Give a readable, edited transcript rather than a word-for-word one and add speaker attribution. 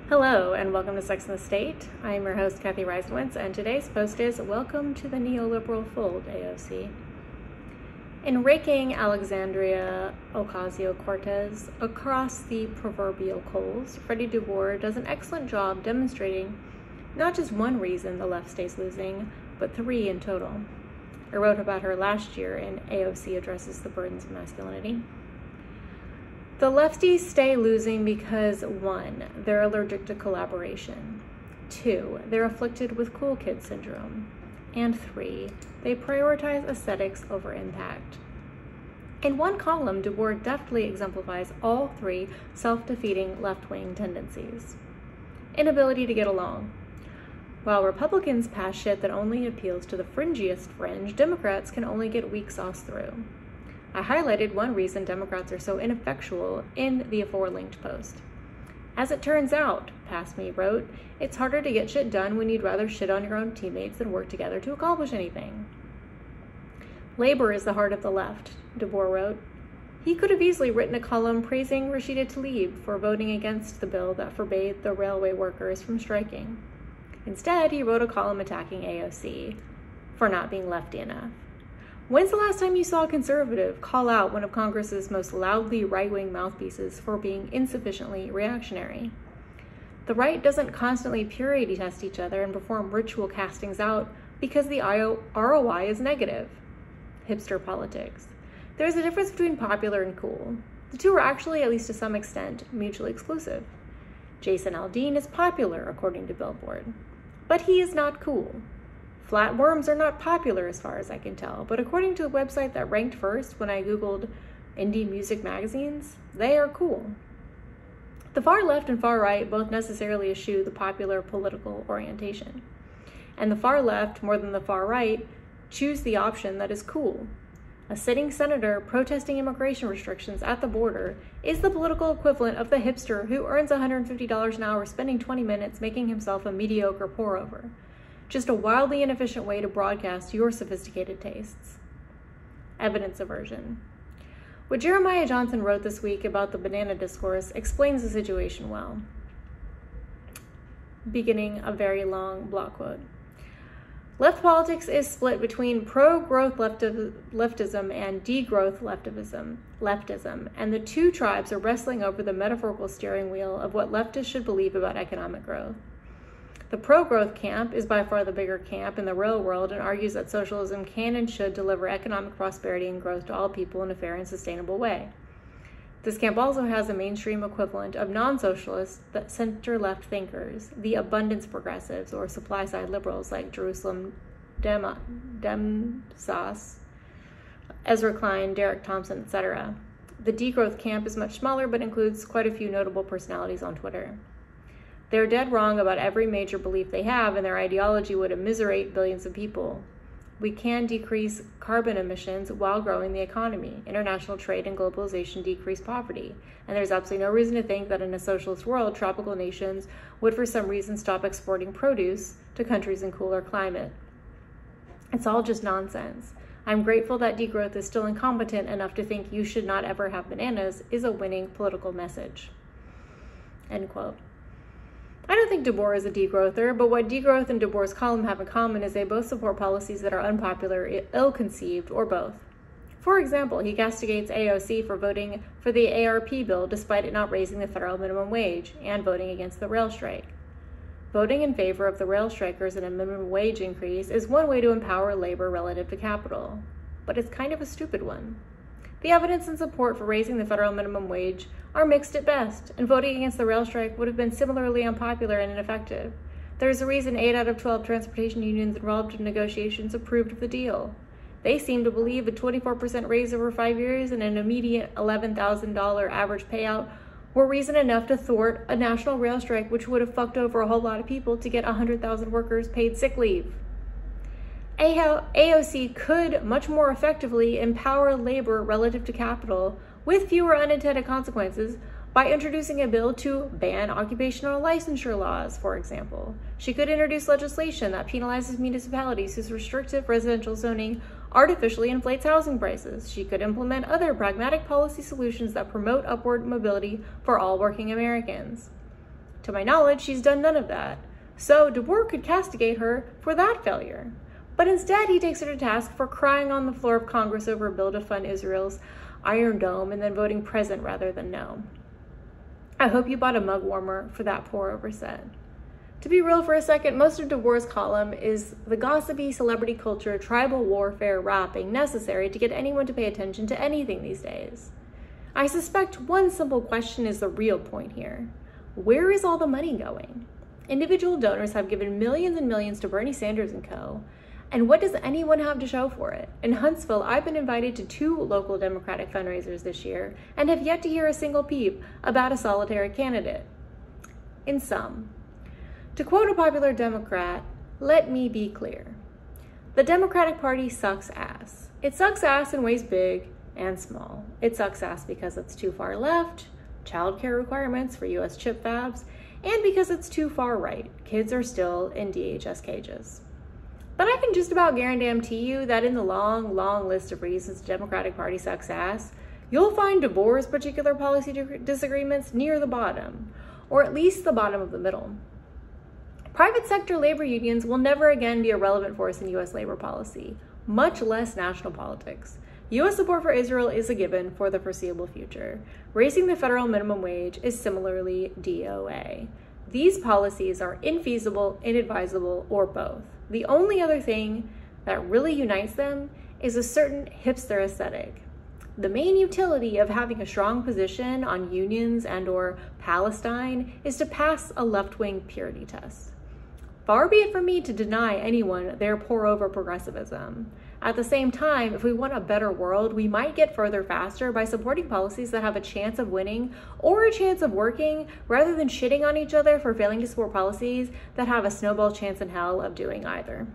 Speaker 1: Hello and welcome to Sex and the State. I am your host, Kathy Reisenwitz, and today's post is Welcome to the Neoliberal Fold, AOC. In raking Alexandria Ocasio-Cortez across the proverbial coals, Freddie DeBoer does an excellent job demonstrating not just one reason the left stays losing, but three in total. I wrote about her last year in AOC Addresses the Burdens of Masculinity. The lefties stay losing because 1, they're allergic to collaboration, 2, they're afflicted with cool kid syndrome, and 3, they prioritize aesthetics over impact. In one column, DeBoer deftly exemplifies all three self-defeating left-wing tendencies. Inability to get along. While Republicans pass shit that only appeals to the fringiest fringe, Democrats can only get weak sauce through. I highlighted one reason Democrats are so ineffectual in the aforelinked post. As it turns out, Pass Me wrote, it's harder to get shit done when you'd rather shit on your own teammates than work together to accomplish anything. Labor is the heart of the left, DeBoer wrote. He could have easily written a column praising Rashida Tlaib for voting against the bill that forbade the railway workers from striking. Instead, he wrote a column attacking AOC for not being lefty enough. When's the last time you saw a conservative call out one of Congress's most loudly right-wing mouthpieces for being insufficiently reactionary? The right doesn't constantly purity test each other and perform ritual castings out because the ROI is negative. Hipster politics. There's a difference between popular and cool. The two are actually, at least to some extent, mutually exclusive. Jason Aldean is popular, according to Billboard, but he is not cool. Flatworms are not popular as far as I can tell, but according to a website that ranked first when I Googled indie music magazines, they are cool. The far left and far right both necessarily eschew the popular political orientation. And the far left, more than the far right, choose the option that is cool. A sitting senator protesting immigration restrictions at the border is the political equivalent of the hipster who earns $150 an hour spending 20 minutes making himself a mediocre pour-over. Just a wildly inefficient way to broadcast your sophisticated tastes. Evidence aversion. What Jeremiah Johnson wrote this week about the banana discourse explains the situation well. Beginning a very long block quote. Left politics is split between pro-growth leftism and degrowth leftism, and the two tribes are wrestling over the metaphorical steering wheel of what leftists should believe about economic growth. The pro-growth camp is by far the bigger camp in the real world and argues that socialism can and should deliver economic prosperity and growth to all people in a fair and sustainable way. This camp also has a mainstream equivalent of non-socialist center-left thinkers, the abundance progressives or supply-side liberals like Jerusalem Demsas, Ezra Klein, Derek Thompson, etc. The degrowth camp is much smaller but includes quite a few notable personalities on Twitter. They're dead wrong about every major belief they have, and their ideology would immiserate billions of people. We can decrease carbon emissions while growing the economy. International trade and globalization decrease poverty. And there's absolutely no reason to think that in a socialist world, tropical nations would for some reason stop exporting produce to countries in cooler climate. It's all just nonsense. I'm grateful that degrowth is still incompetent enough to think you should not ever have bananas is a winning political message. End quote. I don't think DeBoer is a degrowther, but what degrowth and DeBoer's column have in common is they both support policies that are unpopular, ill-conceived, or both. For example, he castigates AOC for voting for the ARP bill despite it not raising the federal minimum wage, and voting against the rail strike. Voting in favor of the rail strikers and a minimum wage increase is one way to empower labor relative to capital, but it's kind of a stupid one. The evidence and support for raising the federal minimum wage are mixed at best, and voting against the rail strike would have been similarly unpopular and ineffective. There's a reason 8 out of 12 transportation unions involved in negotiations approved of the deal. They seem to believe a 24% raise over 5 years and an immediate $11,000 average payout were reason enough to thwart a national rail strike which would have fucked over a whole lot of people to get 100,000 workers paid sick leave. AOC could much more effectively empower labor relative to capital with fewer unintended consequences by introducing a bill to ban occupational licensure laws, for example. She could introduce legislation that penalizes municipalities whose restrictive residential zoning artificially inflates housing prices. She could implement other pragmatic policy solutions that promote upward mobility for all working Americans. To my knowledge, she's done none of that. So DeBoer could castigate her for that failure. But instead, he takes her to task for crying on the floor of Congress over a bill to fund Israel's Iron Dome and then voting present rather than no. I hope you bought a mug warmer for that poor oversight. To be real for a second, most of DeBoer's column is the gossipy celebrity culture, tribal warfare wrapping necessary to get anyone to pay attention to anything these days. I suspect one simple question is the real point here. Where is all the money going? Individual donors have given millions and millions to Bernie Sanders and co. And what does anyone have to show for it? In Huntsville, I've been invited to 2 local Democratic fundraisers this year and have yet to hear a single peep about a solitary candidate. In sum, to quote a popular Democrat, let me be clear. The Democratic Party sucks ass. It sucks ass in ways big and small. It sucks ass because it's too far left, childcare requirements for US chip fabs, and because it's too far right. Kids are still in DHS cages. But I can just about guarantee you that in the long, long list of reasons the Democratic Party sucks ass, you'll find DeBoer's particular policy disagreements near the bottom, or at least the bottom of the middle. Private sector labor unions will never again be a relevant force in US labor policy, much less national politics. US support for Israel is a given for the foreseeable future. Raising the federal minimum wage is similarly DOA. These policies are infeasible, inadvisable, or both. The only other thing that really unites them is a certain hipster aesthetic. The main utility of having a strong position on unions and/or Palestine is to pass a left-wing purity test. Far be it from me to deny anyone their pour-over progressivism. At the same time, if we want a better world, we might get further faster by supporting policies that have a chance of winning or a chance of working, rather than shitting on each other for failing to support policies that have a snowball chance in hell of doing either.